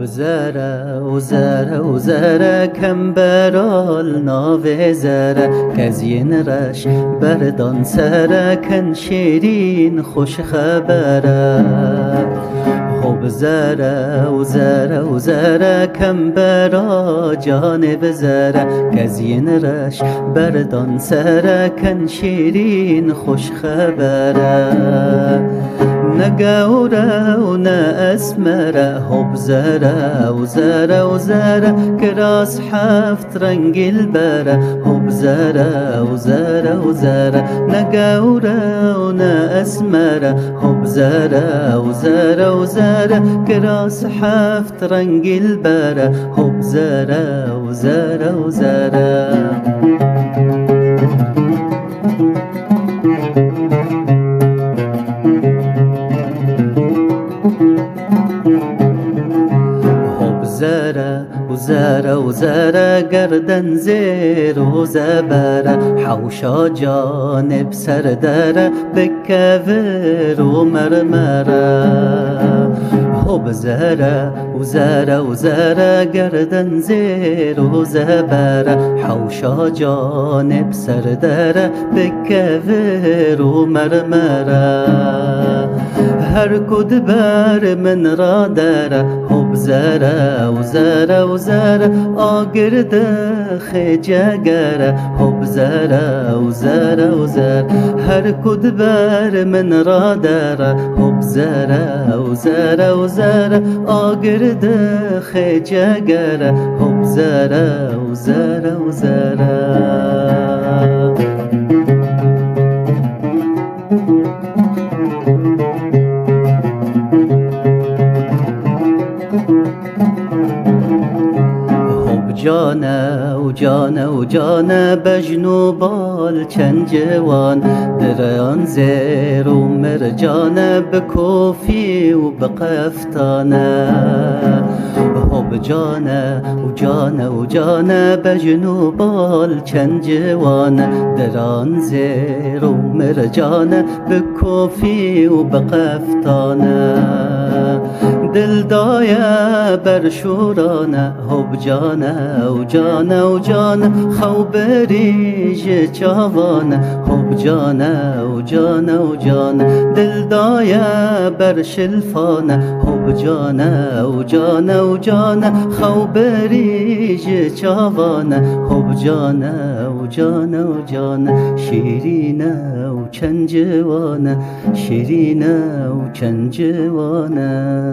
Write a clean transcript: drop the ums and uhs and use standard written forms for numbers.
زره و زره و زره کم برال ناو زره کزین رش بردان سره کن شیرین خوش خبره خوب زره و زره و زره کم برا جانب زره کزین رش بردان سره کن شیرین خوش خبره نه گوره و نه اسمره حب زره و زره و زره کراس هفت رنگ البره حب زره و زره و زره نه گوره و نه اسمره حب زره و زره و زره کراس هفت رنگ البره حب زره و زره و زره زره و زره و زره گردن زیر و زبره حوشا جانب سردره بکور و مرمره حب زره و زره و زره گردن زیر و زبره حوشا جانب سردره بکور و مرمره هر کد بر من را داره حب زره و زره و زره آگرده خجگره حب زره و زره و زره هر کد بر من را داره حب زره و زره و زره آگرده خجگره حب زره و زره و زره جانه و جانه و جانه بجنو بال چند جوان دران زیر و مرجانه بکوفی و بقفتانه حب جانه و جانه و جانه بجنو بال چند جوان دران زیر و مرجانه بکوفی و بقفتانه دل دایه بر شورانه حب جانه و جانه و جانه خو بریج چاوانه حب جانه و جانه و جانه دل دایه بر شلفانه حب جانه و جانه و جانه خو بریج چاوانه حب جانه و جانه و جانه شیرینه و چند جوانه شیرینه و چند جوانه